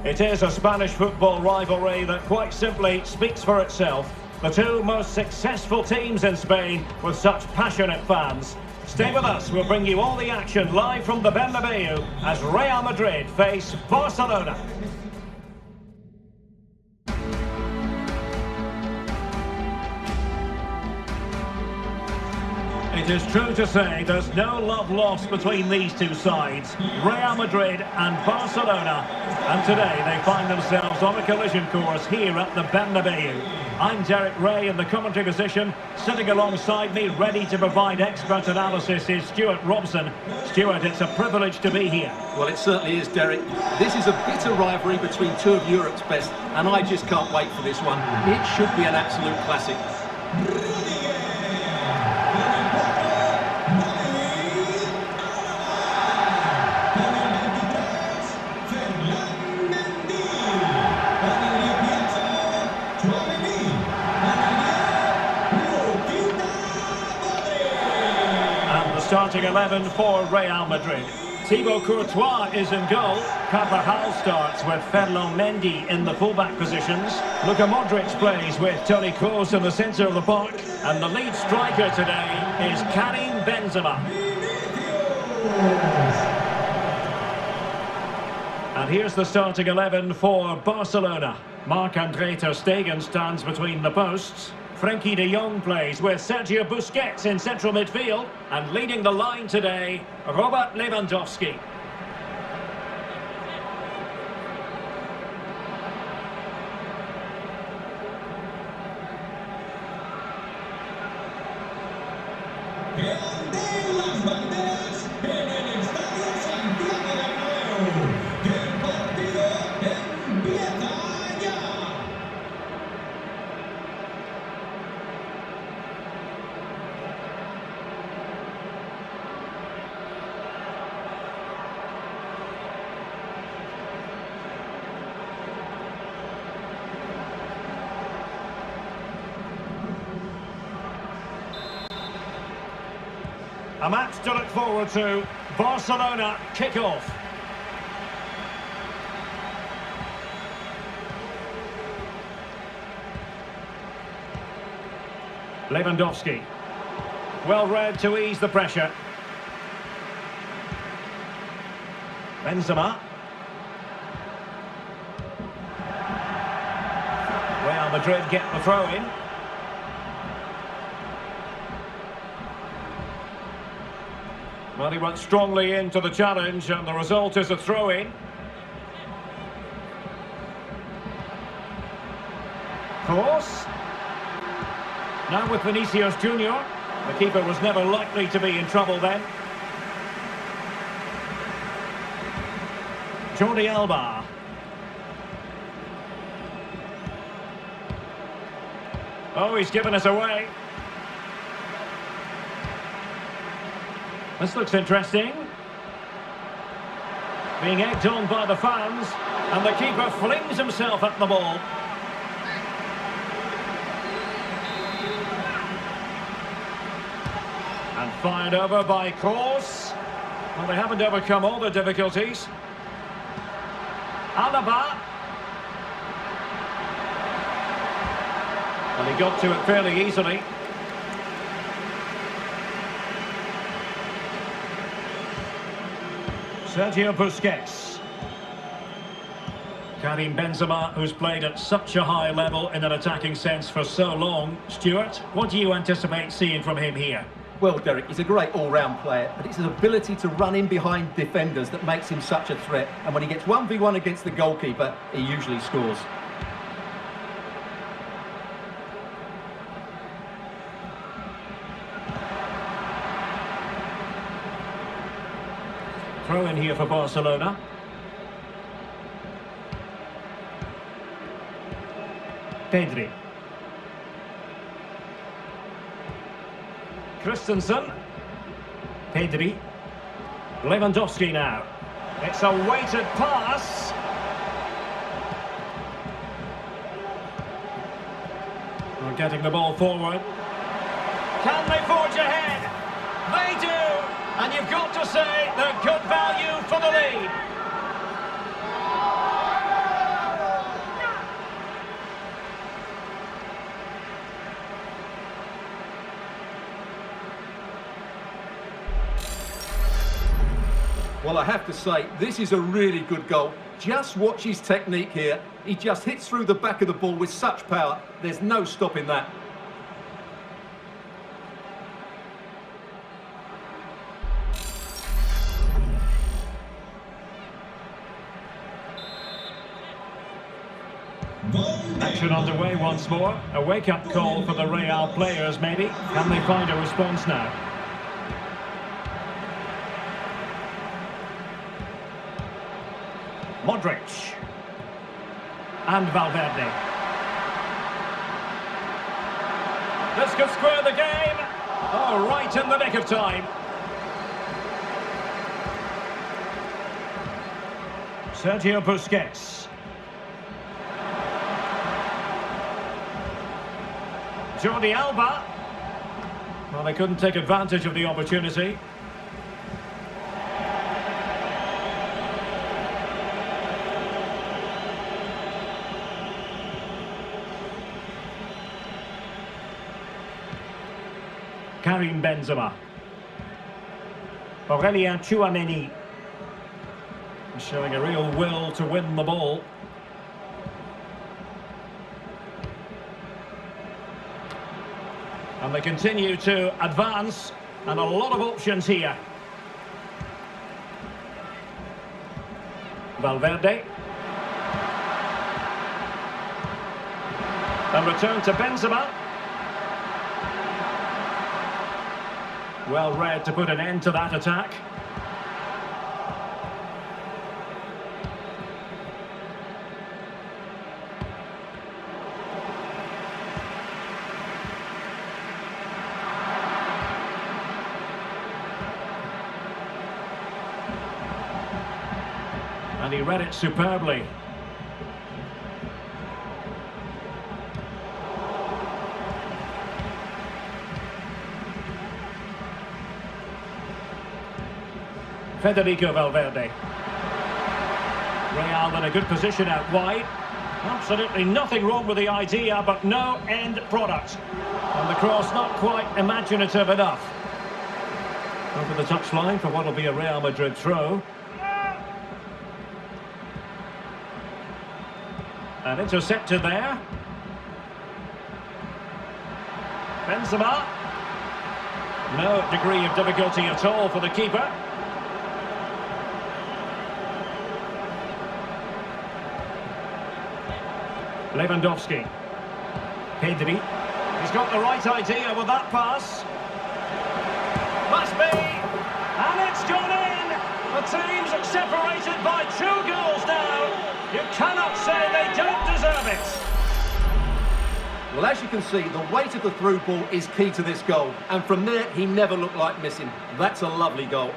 It is a Spanish football rivalry that quite simply speaks for itself. The two most successful teams in Spain with such passionate fans. Stay with us, we'll bring you all the action live from the Bernabeu as Real Madrid face Barcelona. It is true to say there's no love lost between these two sides, Real Madrid and Barcelona. And today they find themselves on a collision course here at the Bernabeu. I'm Derek Ray in the commentary position. Sitting alongside me, ready to provide expert analysis, is Stuart Robson. Stuart, it's a privilege to be here. Well, it certainly is, Derek. This is a bitter rivalry between two of Europe's best, and I just can't wait for this one. It should be an absolute classic. Starting 11 for Real Madrid. Thibaut Courtois is in goal. Carvajal starts with Ferland Mendy in the fullback positions. Luka Modric plays with Toni Kroos in the centre of the park. And the lead striker today is Karim Benzema. And here's the starting 11 for Barcelona. Marc-Andre ter Stegen stands between the posts. Frenkie de Jong plays with Sergio Busquets in central midfield, and leading the line today, Robert Lewandowski. A match to look forward to. Barcelona kick-off. Lewandowski. Well read to ease the pressure. Benzema. Real Madrid get the throw-in. Well, he went strongly into the challenge, and the result is a throw-in. Kroos. Now with Vinicius Junior. The keeper was never likely to be in trouble then. Jordi Alba. Oh, he's given us away. This looks interesting. Being egged on by the fans, and the keeper flings himself at the ball. And fired over by Kroos. Well, they haven't overcome all the difficulties. Alaba. And he got to it fairly easily. Sergio Busquets. Karim Benzema, who's played at such a high level in an attacking sense for so long. Stuart, what do you anticipate seeing from him here? Well, Derek, he's a great all-round player, but it's his ability to run in behind defenders that makes him such a threat. And when he gets 1v1 against the goalkeeper, he usually scores. Throw in here for Barcelona. Pedri. Christensen. Pedri. Lewandowski now. It's a weighted pass. We're getting the ball forward. Can they forge ahead? They do! And you've got to say they're good value for the lead. Well, I have to say, this is a really good goal. Just watch his technique here. He just hits through the back of the ball with such power. There's no stopping that. Action underway once more. A wake-up call for the Real players, maybe. Can they find a response now? Modric. And Valverde. This could square the game. Oh, right in the nick of time. Sergio Busquets. Jordi Alba. Well, they couldn't take advantage of the opportunity. Karim Benzema. Aurelien Tchouameni. Showing a real will to win the ball. And they continue to advance, and a lot of options here. Valverde. And return to Benzema. Well read to put an end to that attack. And he read it superbly. Federico Valverde. Real in a good position out wide. Absolutely nothing wrong with the idea, but no end product. And the cross not quite imaginative enough. Over the touchline for what will be a Real Madrid throw. And intercepted there. Benzema. No degree of difficulty at all for the keeper. Lewandowski. Pedri. He's got the right idea with that pass. Must be. And it's gone in. The team's separated by 2 goals now. You cannot say they don't deserve it. Well, as you can see, the weight of the through ball is key to this goal. And from there, he never looked like missing. That's a lovely goal.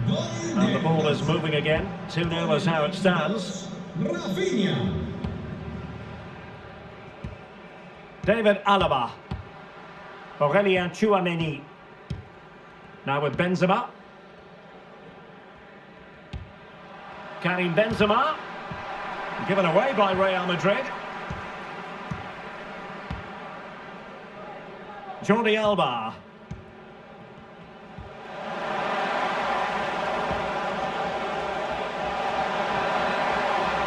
And the ball is moving again. 2-0 is how it stands. David Alaba. Aurelien Tchouameni. Now with Benzema. Karim Benzema. Given away by Real Madrid. Jordi Alba.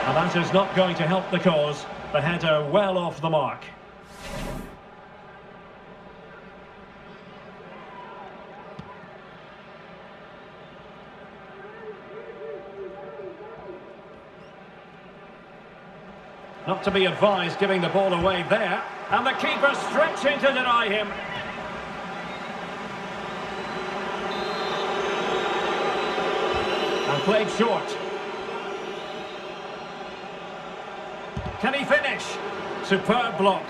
And that is not going to help the cause. The header well off the mark. Not to be advised giving the ball away there. And the keeper stretching to deny him. And played short. Can he finish? Superb block.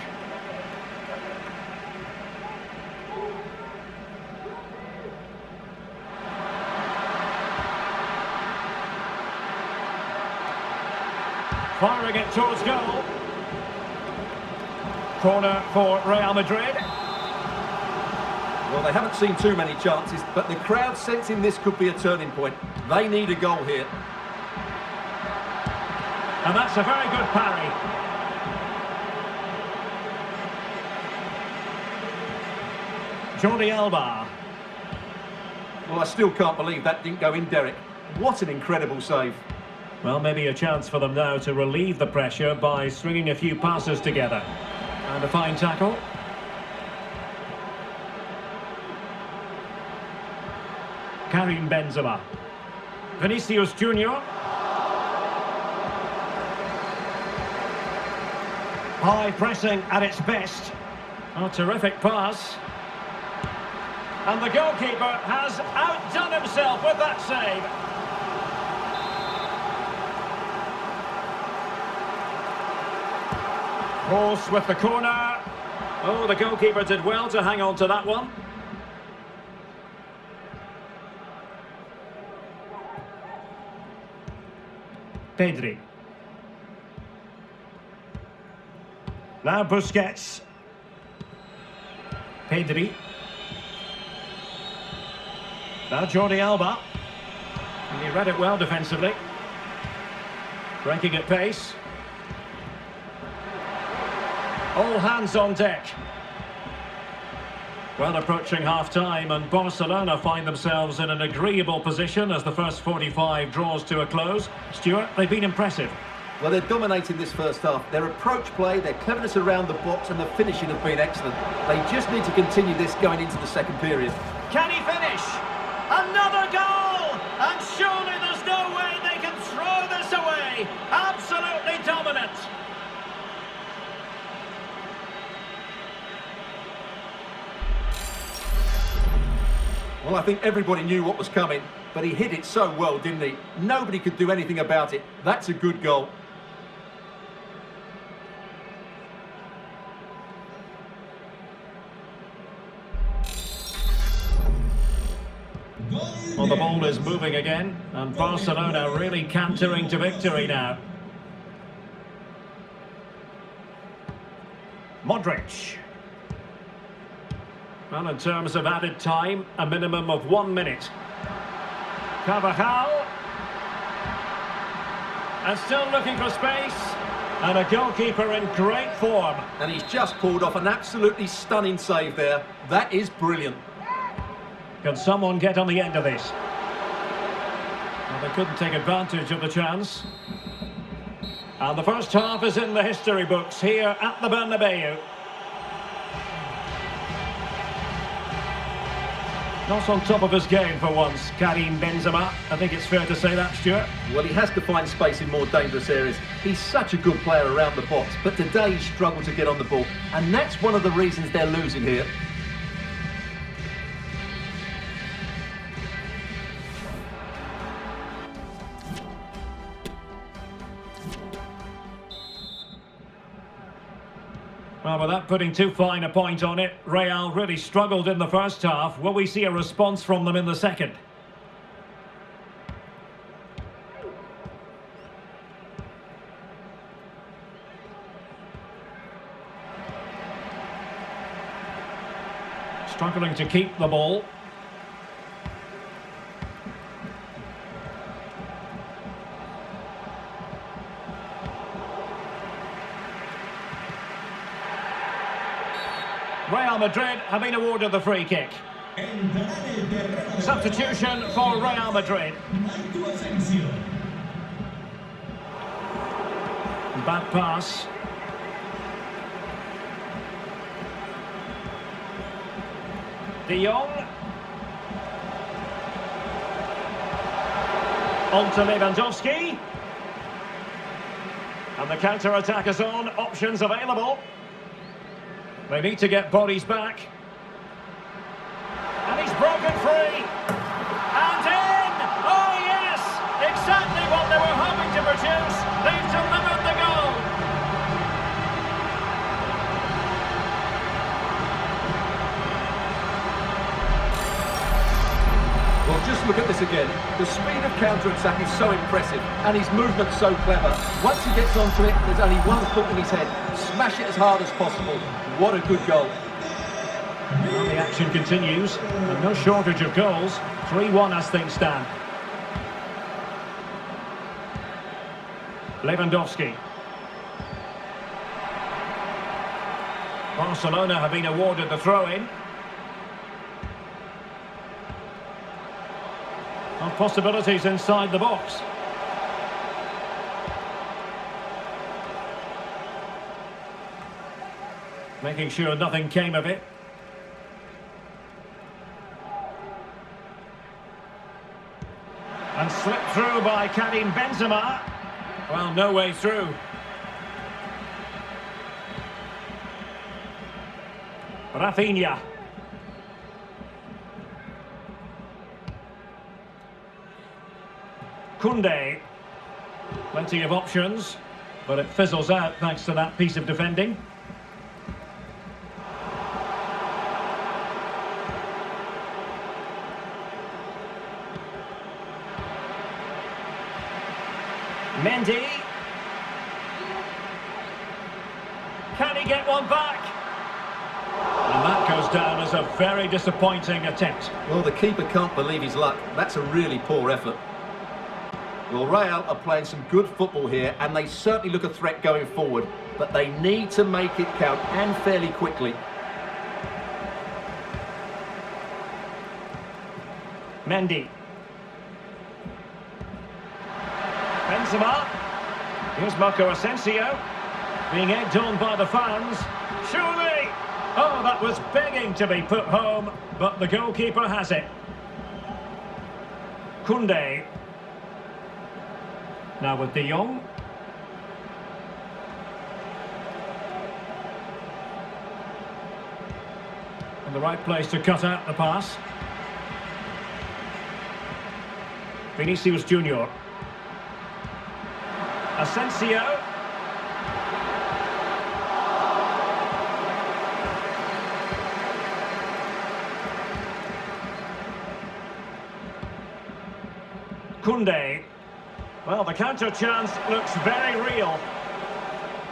Firing it towards goal. Corner for Real Madrid. Well, they haven't seen too many chances, but the crowd sensing this could be a turning point. They need a goal here. And that's a very good parry. Jordi Alba. Well, I still can't believe that didn't go in, Derek. What an incredible save. Well, maybe a chance for them now to relieve the pressure by stringing a few passes together. And a fine tackle. Karim Benzema. Vinicius Junior. High pressing at its best. A terrific pass. And the goalkeeper has outdone himself with that save. Cross with the corner. Oh, the goalkeeper did well to hang on to that one. Pedri. Now Busquets. Pedri. Now Jordi Alba. And he read it well defensively. Breaking at pace. All hands on deck. Well, approaching half-time, and Barcelona find themselves in an agreeable position as the first 45 draws to a close. Stuart, they've been impressive. Well, they're dominating this first half. Their approach play, their cleverness around the box and the finishing have been excellent. They just need to continue this going into the second period. Can he finish? Another goal! And surely there's no way they can throw this away. Absolutely dominant. Well, I think everybody knew what was coming, but he hit it so well, didn't he? Nobody could do anything about it. That's a good goal. Well, the ball is moving again, and Barcelona really cantering to victory now. Modric. Well, in terms of added time, a minimum of 1 minute. Carvajal. And still looking for space. And a goalkeeper in great form. And he's just pulled off an absolutely stunning save there. That is brilliant. Can someone get on the end of this? Well, they couldn't take advantage of the chance. And the first half is in the history books here at the Bernabeu. Not on top of his game for once, Karim Benzema. I think it's fair to say that, Stuart. Well, he has to find space in more dangerous areas. He's such a good player around the box, but today he struggled to get on the ball. And that's one of the reasons they're losing here. Well, without putting too fine a point on it, Real really struggled in the first half. Will we see a response from them in the second? Struggling to keep the ball. Real Madrid have been awarded the free kick. Substitution for Real Madrid. Bad pass. De Jong. On to Lewandowski. And the counter-attack is on. Options available. They need to get bodies back. And he's broken free. And in! Oh, yes! Exactly what they were hoping to produce. They've delivered the goal. Well, just look at this again. The speed of counter-attack is so impressive, and his movement's so clever. Once he gets onto it, there's only one thought in his head. Smash it as hard as possible. What a good goal. Well, the action continues, and no shortage of goals. 3-1 as things stand. Lewandowski. Barcelona have been awarded the throw-in. Of possibilities inside the box. Making sure nothing came of it. And slipped through by Karim Benzema. Well, no way through. Rafinha. Koundé. Plenty of options, but it fizzles out thanks to that piece of defending. Mendy. Can he get one back? And that goes down as a very disappointing attempt. Well, the keeper can't believe his luck. That's a really poor effort. Well, Real are playing some good football here, and they certainly look a threat going forward, but they need to make it count, and fairly quickly. Mendy. Benzema. Here's Marco Asensio. Being egged on by the fans. Surely! Oh, that was begging to be put home, but the goalkeeper has it. Koundé. Now with De Jong. In the right place to cut out the pass. Vinicius Junior. Asensio. Koundé. Well, the counter chance looks very real.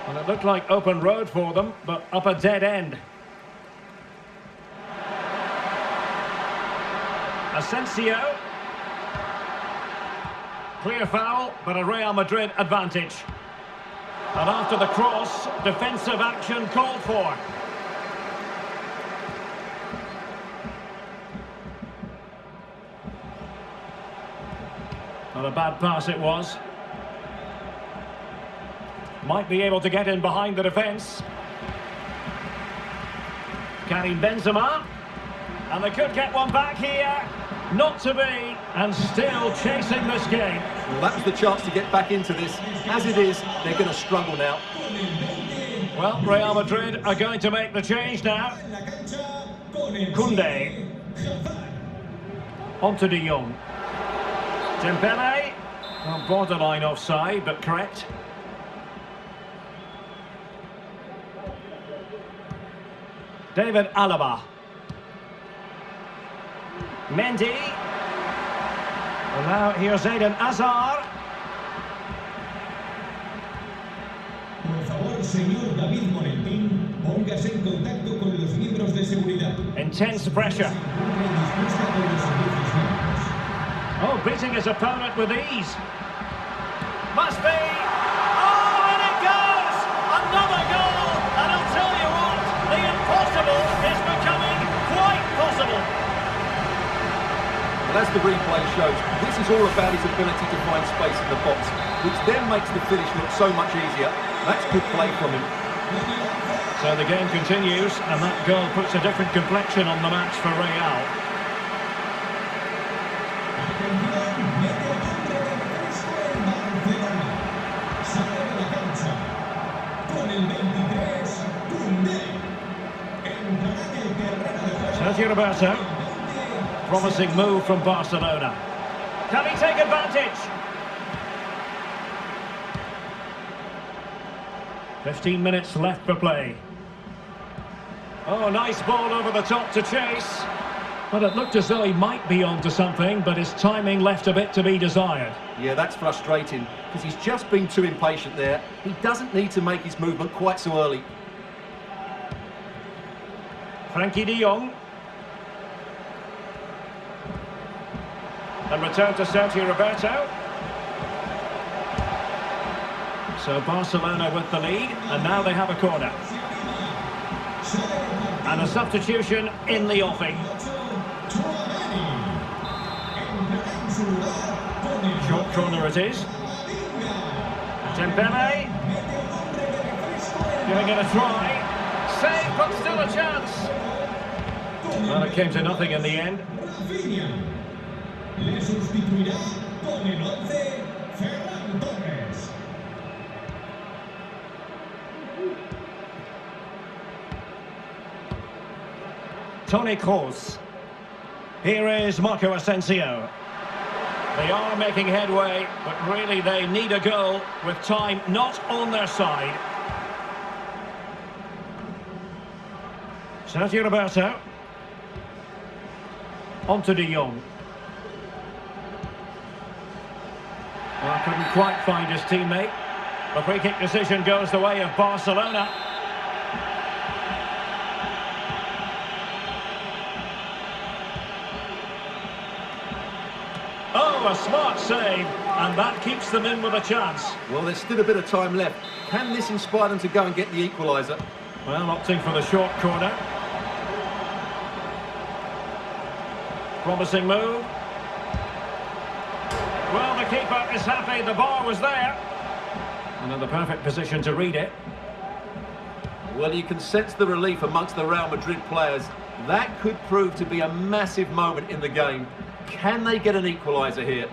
And it looked like open road for them, but up a dead end. Asensio. Clear foul, but a Real Madrid advantage. And after the cross, defensive action called for. Not a bad pass it was. Might be able to get in behind the defence. Karim Benzema. And they could get one back here. Not to be, and still chasing this game. Well, that was the chance to get back into this. As it is, they're going to struggle now. Well, Real Madrid are going to make the change now. Koundé. On to De Jong. Dembele. Well, borderline offside, but correct. David Alaba. Mendy. And now here's Eden Hazard. Por favor, señor David Morentín, póngase en contacto con los miembros de seguridad. Intense pressure. Oh, beating his opponent with ease. Must be. Oh, and it goes! Another goal! And I'll tell you what, the impossible is becoming quite possible. But as the replay shows, this is all about his ability to find space in the box, which then makes the finish look so much easier. That's good play from him. So the game continues, and that goal puts a different complexion on the match for Real. Sergio Roberto. Promising move from Barcelona. Can he take advantage? 15 minutes left for play. Oh, nice ball over the top to chase. But it looked as though he might be onto something, but his timing left a bit to be desired. Yeah, that's frustrating, because he's just been too impatient there. He doesn't need to make his movement quite so early. Frankie de Jong. And return to Sergio Roberto. So Barcelona with the lead, and now they have a corner. And a substitution in the offing. su lugar pone el Short corner it is. Dembele. Giving it a try. Save, but still a chance. Well, it came to nothing in the end. Rafinha. Le sustituirá con el 11 Ferran Torres. Toni Kroos. Here is Marco Asensio. They are making headway, but really they need a goal with time not on their side. Sergio Roberto. On to De Jong. Well, couldn't quite find his teammate. The free kick decision goes the way of Barcelona. Oh, a smart save, and that keeps them in with a chance. Well, there's still a bit of time left. Can this inspire them to go and get the equaliser? Well, opting for the short corner. Promising move. Well, the keeper is happy, the bar was there. And in the perfect position to read it. Well, you can sense the relief amongst the Real Madrid players. That could prove to be a massive moment in the game. Can they get an equaliser here?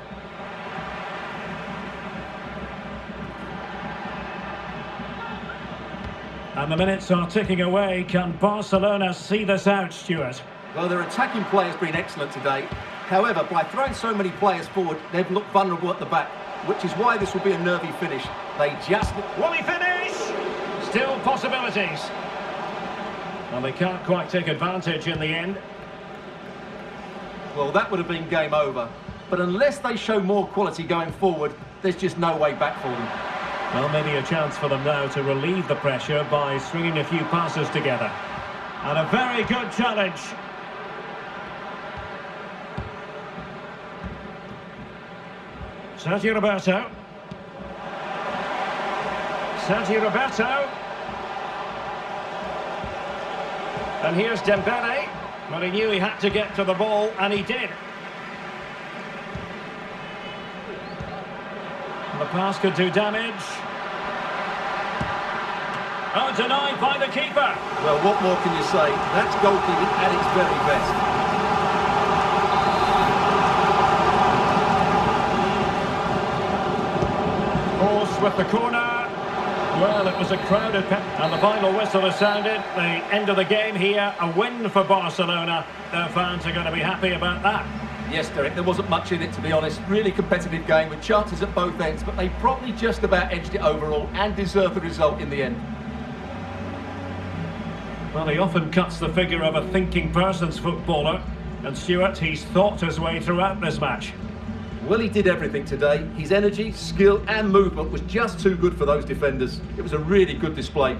And the minutes are ticking away. Can Barcelona see this out, Stuart? Well, their attacking play has been excellent today. However, by throwing so many players forward, they've looked vulnerable at the back, which is why this will be a nervy finish. They just... Will he finish? Still possibilities. Well, they can't quite take advantage in the end. Well, that would have been game over. But unless they show more quality going forward, there's just no way back for them. Well, maybe a chance for them now to relieve the pressure by stringing a few passes together. And a very good challenge. Sergio Roberto. Sergio Roberto. And here's Dembele. But he knew he had to get to the ball, and he did. And the pass could do damage. Oh, denied by the keeper. Well, what more can you say? That's goalkeeping at its very best. Horse with the corner. Well, it was a crowded and the final whistle has sounded. The end of the game here, a win for Barcelona. Their fans are going to be happy about that. Yes, Derek, there wasn't much in it, to be honest. Really competitive game with chances at both ends, but they probably just about edged it overall and deserved the result in the end. Well, he often cuts the figure of a thinking person's footballer. And Stuart, he's thought his way throughout this match. Well, he did everything today. His energy, skill and movement was just too good for those defenders. It was a really good display.